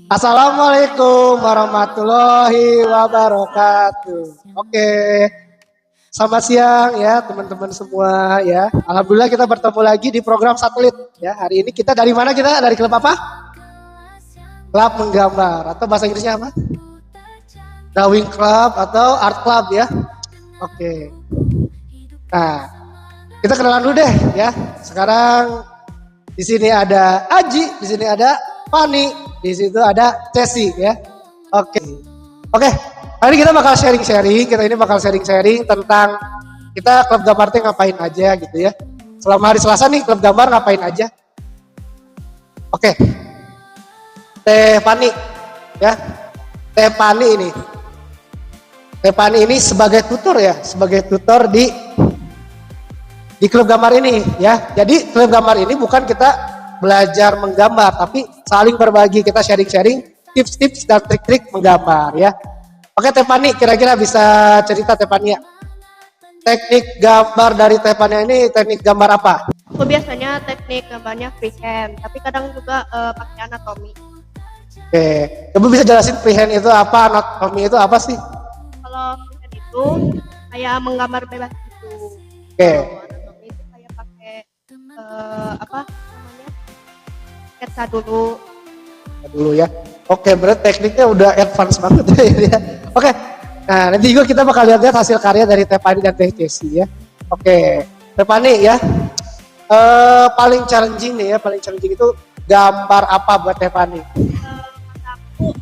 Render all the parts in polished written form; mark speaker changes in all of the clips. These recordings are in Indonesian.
Speaker 1: Assalamualaikum warahmatullahi wabarakatuh. Oke, selamat siang ya teman-teman semua ya. Alhamdulillah kita bertemu lagi di program Satelit ya. Hari ini kita dari mana kita? Dari klub apa? Klub menggambar atau bahasa Inggrisnya apa? Drawing Club atau Art Club ya. Oke. Nah, kita kenalan dulu deh ya. Sekarang di sini ada Aji, di sini ada Fani, di situ ada Cesi ya. Oke. Hari ini kita bakal sharing-sharing. Kita ini bakal sharing-sharing tentang kita klub gambar teh ngapain aja gitu ya. Selama hari Selasa nih klub gambar ngapain aja. Oke. Teh Fani ya. Teh Fani ini. Teh Fani ini sebagai tutor ya, sebagai tutor di klub gambar ini ya. Jadi klub gambar ini bukan kita belajar menggambar, tapi saling berbagi, kita sharing-sharing tips-tips dan trik-trik menggambar ya. Oke Teh Fani, kira-kira bisa cerita Teh Fani ya? Teknik gambar dari Teh Fani ini teknik gambar apa?
Speaker 2: Aku biasanya teknik gambarnya freehand, tapi kadang juga pakai anatomi.
Speaker 1: Oke, kamu bisa jelasin freehand itu apa, anatomi itu apa sih?
Speaker 2: Kalau freehand itu kayak menggambar bebas gitu.
Speaker 1: Oke.
Speaker 2: Kalau anatomi itu kayak pakai apa namanya? Sketsa dulu.
Speaker 1: Ya. Oke, berarti tekniknya udah advance banget ya. Oke. Nah, nanti juga kita bakal lihat hasil karya dari Teh Fani dan Teh Cesi ya. Oke, Teh Fani ya. Paling challenging nih ya, paling challenging itu gambar apa buat Teh Fani?
Speaker 2: Aku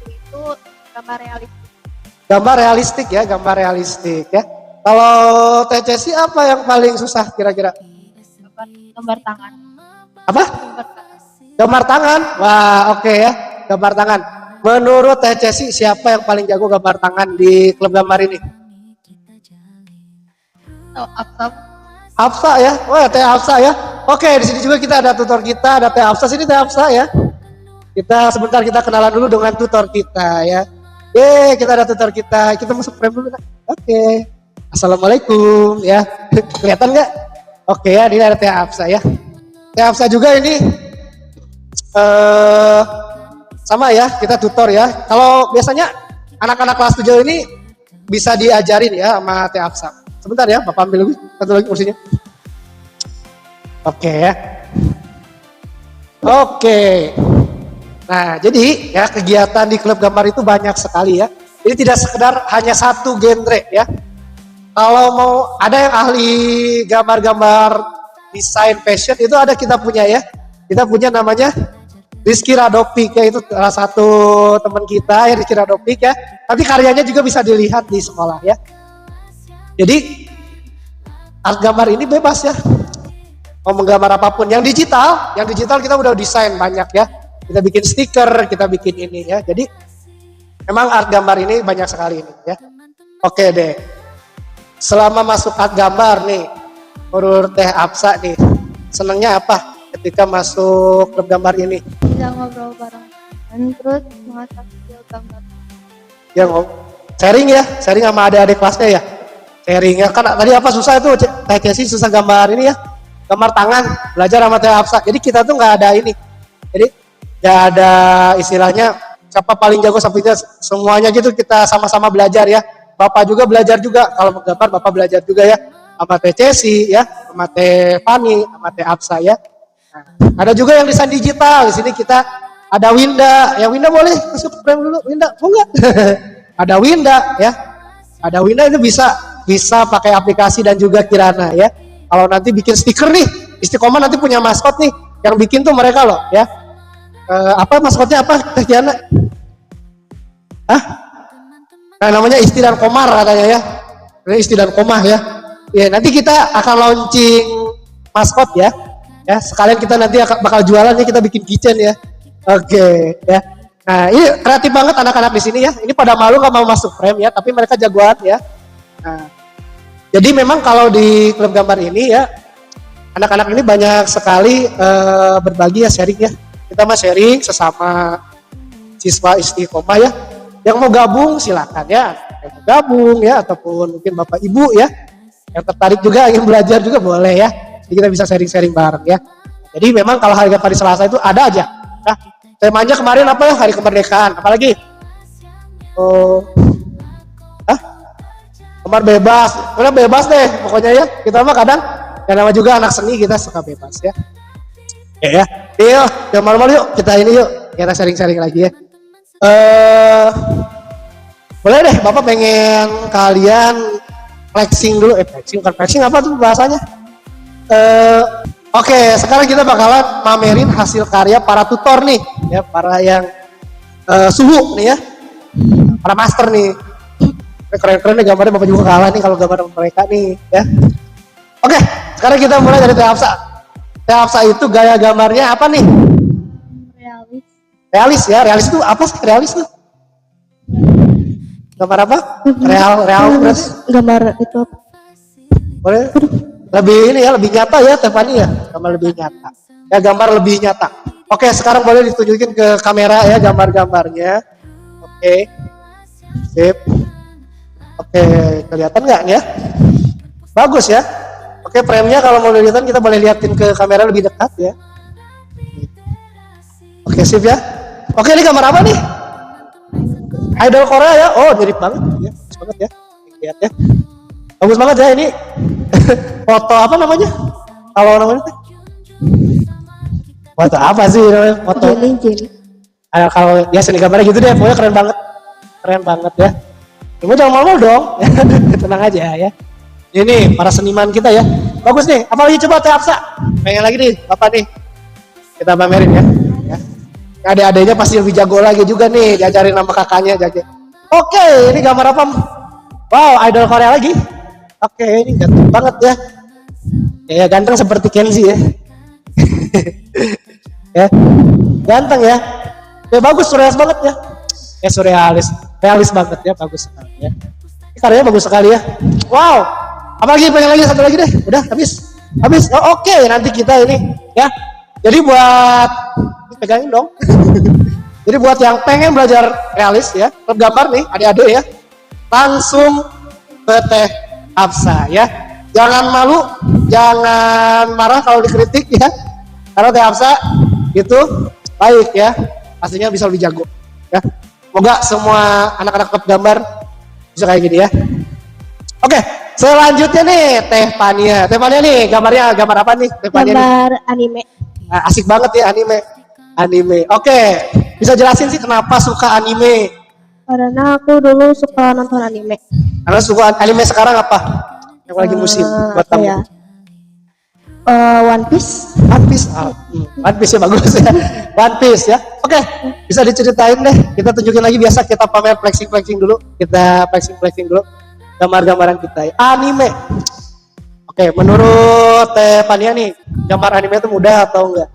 Speaker 2: itu gambar realistis.
Speaker 1: Gambar realistik ya. Kalau Teh Cesi apa yang paling susah kira-kira?
Speaker 2: Gambar tangan.
Speaker 1: Apa? Gambar tangan. Wah, oke ya. Gambar tangan. Menurut Teh Cesi siapa yang paling jago gambar tangan di klub gambar ini? Hafsa ya. Wah, Teh Hafsa ya. Oke, di sini juga kita ada tutor kita, ada Teh Hafsa. Sini Teh Hafsa ya. Sebentar kita kenalan dulu dengan tutor kita ya. Kita ada tutor kita. Kita masuk frame dulu. Oke. Assalamualaikum ya. Kelihatan nggak? Oke ya, ini ada Teh Hafsa ya. Teh Hafsa juga ini sama ya, kita tutor ya. Kalau biasanya anak-anak kelas 7 ini bisa diajarin ya sama Teh Hafsa. Sebentar ya, Bapak ambil satu lagi kursinya. Oke ya. Oke. Nah, jadi ya kegiatan di klub gambar itu banyak sekali ya. Jadi tidak sekedar hanya satu genre ya. Kalau mau ada yang ahli gambar-gambar desain fashion itu ada kita punya ya. Kita punya namanya Rizky Radopik ya, itu salah satu teman kita ya, Rizky Radopik ya. Nanti karyanya juga bisa dilihat di sekolah ya. Jadi art gambar ini bebas ya. Mau menggambar apapun. Yang digital kita udah desain banyak ya. Kita bikin stiker, kita bikin ini ya. Jadi memang art gambar ini banyak sekali ini ya. Oke deh. Selama masuk art gambar nih, menurut Teh Hafsa nih, senangnya apa ketika masuk klub gambar ini?
Speaker 2: Bisa ngobrol bareng dan terus mengasah skill gambar.
Speaker 1: Ya sharing ya, sharing sama adik-adik kelasnya ya. Sharing ya, kan tadi apa susah itu Teh Cesi susah gambar ini ya. Gambar tangan, belajar sama Teh Hafsa. Jadi kita tuh nggak ada ini. Jadi nggak ada istilahnya siapa paling jago sampai semuanya gitu, kita sama-sama belajar ya. Bapak juga belajar juga, kalau menggambar Bapak belajar juga ya. Sama Teh Cesi ya, sama Teh Fani, sama Teh Hafsa ya. Nah, ada juga yang desain digital. Di sini kita ada Winda. Ya Winda boleh masuk frame dulu. Winda, mau nggak? Ada Winda ya. Ada Winda itu bisa pakai aplikasi dan juga Kirana ya. Kalau nanti bikin stiker nih, Istiqomah nanti punya maskot nih. Yang bikin tuh mereka loh ya. Apa maskotnya apa Teh Kiana? Nah, namanya Isti dan Komar katanya ya. Ini Isti dan Komah ya. Ya, nanti kita akan launching maskot ya. Ya, sekalian kita nanti bakal jualan ya, kita bikin kitchen ya. Oke, ya. Nah, ini kreatif banget anak-anak di sini ya. Ini pada malu nggak mau masuk frame ya, tapi mereka jagoan ya. Nah, jadi memang kalau di klub gambar ini ya, anak-anak ini banyak sekali berbagi ya, sharing ya. Kita mah sharing sesama siswa Istiqomah ya. Yang mau gabung silakan ya. Yang mau gabung ya, ataupun mungkin Bapak Ibu ya. Yang tertarik juga ingin belajar juga boleh ya. Jadi kita bisa sharing-sharing bareng ya. Jadi memang kalau hari Selasa itu ada aja. Nah, Temanya kemarin apa ya? Hari kemerdekaan. Apalagi? Oh, kamar bebas. Udah bebas deh, pokoknya ya. Kita mah kadang, ya nama juga anak seni kita suka bebas ya. Ya. Yuk, gambar yuk. Kita ini yuk. Kita sharing-sharing lagi ya. Boleh deh, Bapak pengen kalian flexing dulu. Flexing bukan flexing, apa tuh bahasanya? Oke, sekarang kita bakalan mamerin hasil karya para tutor nih, ya, para yang suhu nih ya, para master nih. Keren-keren nih gambarnya, Bapak juga kalah nih kalau gambar mereka nih, ya. Oke, sekarang kita mulai dari Teh Hafsa. Teh Hafsa itu gaya gambarnya apa nih?
Speaker 2: Realis.
Speaker 1: Realis ya, realis itu apa sih realis tuh? Gambar apa? Real berarti?
Speaker 2: Gambar itu
Speaker 1: Boleh? Lebih ini ya, lebih nyata ya Tefani ya, gambar lebih nyata. Ya gambar lebih nyata. Oke, sekarang boleh ditunjukin ke kamera ya gambar-gambarnya. Oke, sip. Oke, kelihatan nggak ya? Bagus ya. Oke, frame-nya kalau mau kelihatan kita boleh liatin ke kamera lebih dekat ya. Oke, sip ya. Oke, ini gambar apa nih? Idol Korea ya. Oh, mirip banget ya. Bagus banget ya. Lihat ya. Bagus banget ya ini. Foto apa namanya? Kalau namanya tuh? Foto apa sih namanya? Foto.
Speaker 2: Jelly.
Speaker 1: Kalau ya seni gambarnya gitu deh, pokoknya keren banget. Keren banget ya. Kamu jangan malu dong. Tenang aja ya. Ini para seniman kita ya. Bagus nih. Apalagi coba Teh Hafsa. Pengen lagi nih, Bapak nih. Kita pamerin ya. Adik-adiknya pasti lebih jago lagi juga nih, diajarin nama kakaknya jaga. Oke, ini gambar apa? Wow, idol Korea lagi. Oke, ini ganteng banget ya. Ya ganteng seperti Kenzi ya. Ya, ganteng ya. Ya bagus, surrealis banget ya. Ya surrealis, realis banget ya, bagus sekali ya. Ini karyanya bagus sekali ya. Wow, apalagi pengen lagi satu lagi deh. Udah habis. Oh, oke, nanti kita ini ya. Jadi buat pegangin dong. Jadi buat yang pengen belajar realis ya, gambar nih adik-adik ya, langsung ke Teh Hafsa ya. Jangan malu, jangan marah kalau dikritik ya. Karena Teh Hafsa itu baik ya, pastinya bisa lebih jago ya. Semoga semua anak-anak klub gambar bisa kayak gini ya. Oke, selanjutnya nih Teh Pania. Teh Pania nih gambarnya gambar apa nih? Teh Pania
Speaker 2: gambar
Speaker 1: nih?
Speaker 2: anime.
Speaker 1: Nah, asik banget ya anime. Oke, bisa jelasin sih kenapa suka anime?
Speaker 2: Karena aku dulu suka nonton anime.
Speaker 1: Karena suka anime sekarang apa? Yang lagi musim buat kamu?
Speaker 2: Ya? One Piece.
Speaker 1: One Piece ya bagus ya. One Piece ya. Oke, bisa diceritain deh. Kita tunjukin lagi, biasa kita pamer flexing dulu. Kita flexing dulu gambar-gambaran kita ya. Anime. Oke, menurut Teh Pania nih, gambar anime itu mudah atau enggak?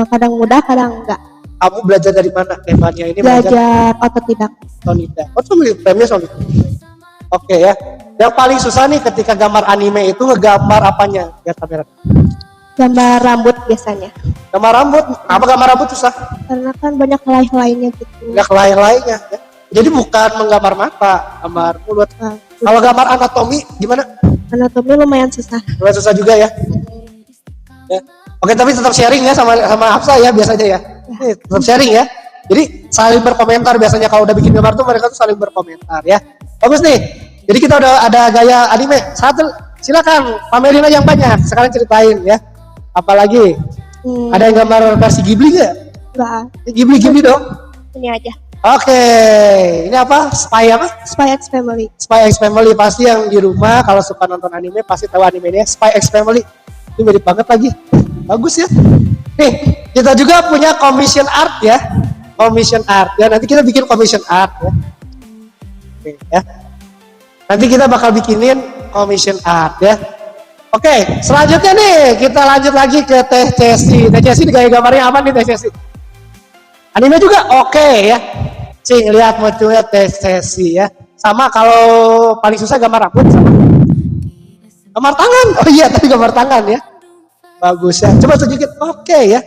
Speaker 2: Kadang mudah, kadang enggak.
Speaker 1: Kamu belajar dari mana? Teh Pania ini
Speaker 2: belajar otodidak.
Speaker 1: Oh, cuma frame-nya soalnya. Oke ya. Yang paling susah nih ketika gambar anime itu ngegambar apanya? Lihat kamera.
Speaker 2: Gambar rambut biasanya.
Speaker 1: Gambar rambut. Apa gambar rambut susah?
Speaker 2: Karena kan banyak helai-helainya gitu.
Speaker 1: Banyak helai-helainya ya. Jadi bukan menggambar mata, gambar mulut. Kalau gambar anatomi gimana?
Speaker 2: Anatomi lumayan susah.
Speaker 1: Lumayan susah juga ya. Ya. Oke, tapi tetap sharing ya sama Hafsa ya biasanya ya. Tetap sharing ya. Jadi saling berkomentar biasanya kalau udah bikin gambar tuh mereka tuh saling berkomentar ya. Bagus nih. Jadi kita udah ada gaya anime. Satu, silakan pamerin aja yang banyak. Sekarang ceritain ya. Apalagi ada yang gambar versi Ghibli nggak?
Speaker 2: Enggak.
Speaker 1: Ghibli dong.
Speaker 2: Ini aja.
Speaker 1: Oke, ini apa? Spy apa?
Speaker 2: Spy X Family.
Speaker 1: Spy X Family, pasti yang di rumah kalau suka nonton anime pasti tahu animenya Spy X Family. Ini mirip banget lagi. Bagus ya. Nih, kita juga punya commission art ya. Commission art ya. Nanti kita bikin commission art ya. Oke ya. Nanti kita bakal bikinin commission art ya. Oke, selanjutnya nih kita lanjut lagi ke Teh Cesi. Teh Cesi gaya gambarnya apa nih Teh Cesi? Anime juga? Oke ya. Cing, lihat modelnya Teh Cesi ya. Sama kalau paling susah gambar rambut sama gambar tangan. Oh iya, tadi gambar tangan ya. Bagus ya. Coba tunjukin. Oke ya.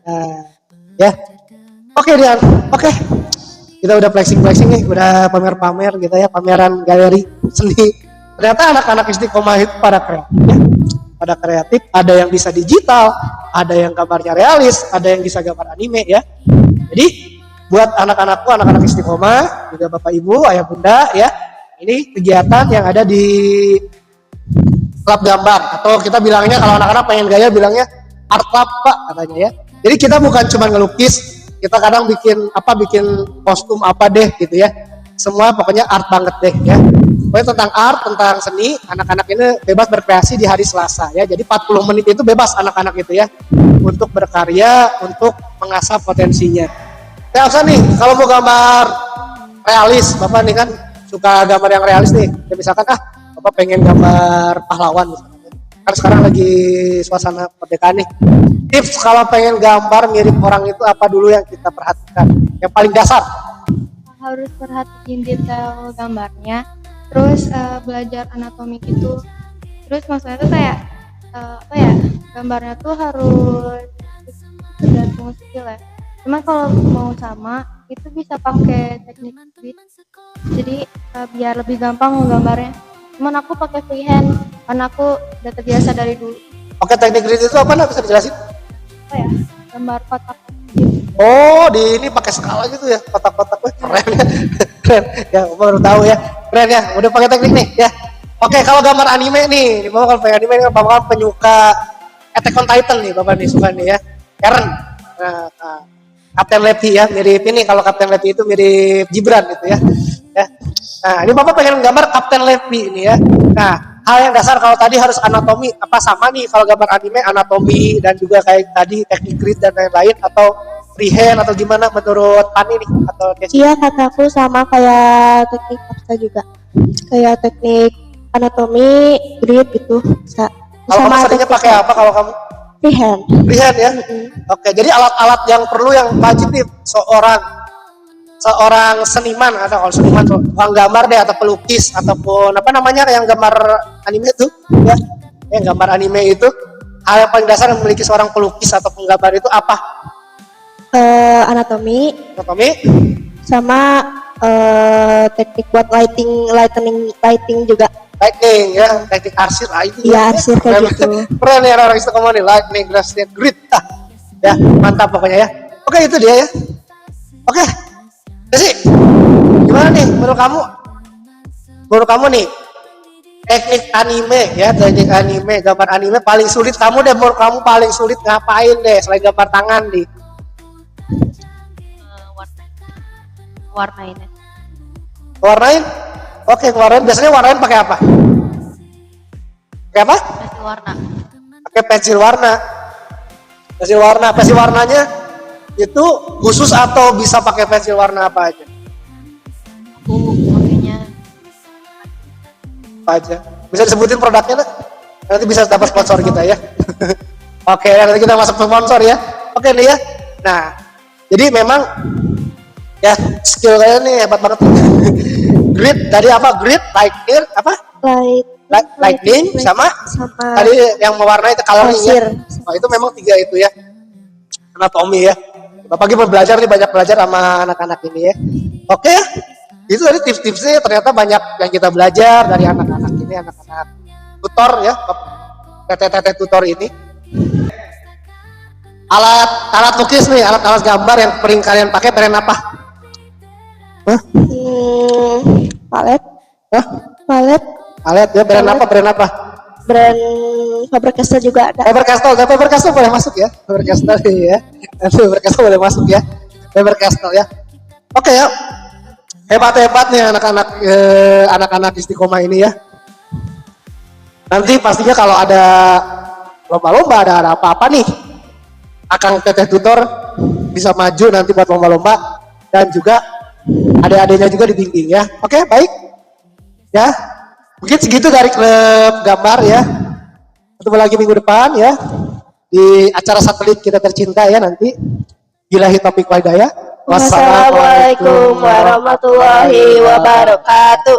Speaker 1: Nah, ya. Oke Dian. Oke. Kita udah flexing nih, udah pamer gitu ya, pameran galeri seni. Ternyata anak-anak Istiqomah itu pada kreatif ya. Pada kreatif, ada yang bisa digital, ada yang gambarnya realis, ada yang bisa gambar anime ya. Jadi buat anak-anakku, anak-anak istiqomah, juga bapak ibu, ayah bunda ya, ini kegiatan yang ada di klub gambar, atau kita bilangnya kalau anak-anak pengen gaya bilangnya art club pak katanya ya. Jadi kita bukan cuma ngelukis, kita kadang bikin kostum apa deh gitu ya. Semua pokoknya art banget deh ya. Pokoknya tentang art, tentang seni, anak-anak ini bebas berkreasi di hari Selasa ya. Jadi 40 menit itu bebas anak-anak itu ya untuk berkarya, untuk mengasah potensinya. Ya Afsan nih, kalau mau gambar realis, Bapak nih kan suka gambar yang realis nih. Ya misalkan Bapak pengen gambar pahlawan misalkan. Kan sekarang lagi suasana pernikahan nih. Tips kalau pengen gambar mirip orang itu apa dulu yang kita perhatikan? Yang paling dasar.
Speaker 2: Harus perhatiin detail gambarnya, terus belajar anatomi gitu. Terus maksudnya tuh kayak gambarnya tuh harus tergantung skill ya. Cuma kalau mau sama itu bisa pakai teknik grid. Jadi biar lebih gampang menggambarnya. Cuman aku pakai freehand karena aku udah terbiasa dari dulu.
Speaker 1: Oke, teknik grid itu apa? Bisa dijelasin?
Speaker 2: Gambar kotak.
Speaker 1: Oh, di ini pakai skala gitu ya, kotak-kotak. Keren ya. Keren. Ya, baru tahu ya. Keren ya. Udah pakai teknik nih ya. Oke, kalau gambar anime nih, Bapak kalau pengen anime kan Bapak penyuka Attack on Titan nih, Bapak nih suka nih ya. Eren. Nah, Kapten Lepi ya, mirip ini. Kalau Kapten Lepi itu mirip Gibran gitu ya. Ya. Nah, ini Bapak pengen gambar Kapten Lepi ini ya. Nah, hal yang dasar kalau tadi harus anatomi, apa sama nih kalau gambar anime anatomi dan juga kayak tadi teknik grid dan lain-lain, atau freehand atau gimana menurut Pani nih atau Desi?
Speaker 3: Iya, kataku sama kayak teknik Afsa juga. Kayak teknik anatomi, grid gitu.
Speaker 1: Kalau kamu seringnya pakai apa kalau kamu?
Speaker 3: Freehand.
Speaker 1: Freehand ya. Oke, jadi alat-alat yang perlu yang wajib nih seorang seniman, atau kalau seniman tukang gambar deh atau pelukis ataupun apa namanya yang gambar anime itu ya, yang gambar anime itu hal yang paling dasar yang memiliki seorang pelukis atau penggambar itu apa?
Speaker 3: Anatomi
Speaker 1: sama
Speaker 3: teknik buat lighting juga.
Speaker 1: Lightning ya, teknik arsir itu.
Speaker 3: Iya, arsir kayak gitu.
Speaker 1: Keren ya orang istiqomah nih, lightning, gradient, grid. Ya, mantap pokoknya ya. Oke, itu dia ya. Oke. Desi, gimana nih menurut kamu? Menurut kamu nih teknik anime, gambar anime paling sulit kamu deh, menurut kamu paling sulit ngapain deh selain gambar tangan nih? Warnain? Oke, warnain. Biasanya warnain pakai apa? Pakai apa?
Speaker 2: Pensil warna.
Speaker 1: Pakai pensil warna. Pensil warnanya itu khusus atau bisa pakai pensil warna apa aja?
Speaker 2: Aku pakainya
Speaker 1: Apa aja? Bisa disebutin produknya? Nanti bisa dapat sponsor kita ya. Oke, nanti kita masuk sponsor ya. Oke nih ya. Nah, jadi memang ya skill kalian nih hebat banget. Grid tadi apa? Grid, lightning, apa? Lightning sama tadi yang mewarnai itu coloring ya. Oh, itu memang 3 itu ya. Anatomi ya. Bapak lagi belajar nih, banyak belajar sama anak-anak ini ya. Oke ya. Itu tadi tips-tipsnya ternyata banyak yang kita belajar dari anak-anak ini, anak-anak tutor ya. Tete tutor ini. Alat lukis nih, alat gambar yang sering kalian pakai brand apa?
Speaker 3: Palet.
Speaker 1: Palet ya, brand apa?
Speaker 3: Brand Faber-Castell juga ada.
Speaker 1: Faber-Castell boleh masuk ya. Faber-Castell ya. Faber-Castell boleh masuk ya. Faber-Castell ya. Oke ya. Hebat nih anak-anak istiqomah ini ya. Nanti pastinya kalau ada lomba-lomba, ada apa-apa nih, Akang Teteh Tutor bisa maju nanti buat lomba-lomba, dan juga adik-adiknya juga dibimbing ya. Oke, baik. Ya. Mungkin segitu dari klub gambar ya. Ketemu lagi minggu depan ya di acara satelit kita tercinta ya nanti. Billahi taufiq wal hidayah.
Speaker 3: Wassalamualaikum warahmatullahi wabarakatuh.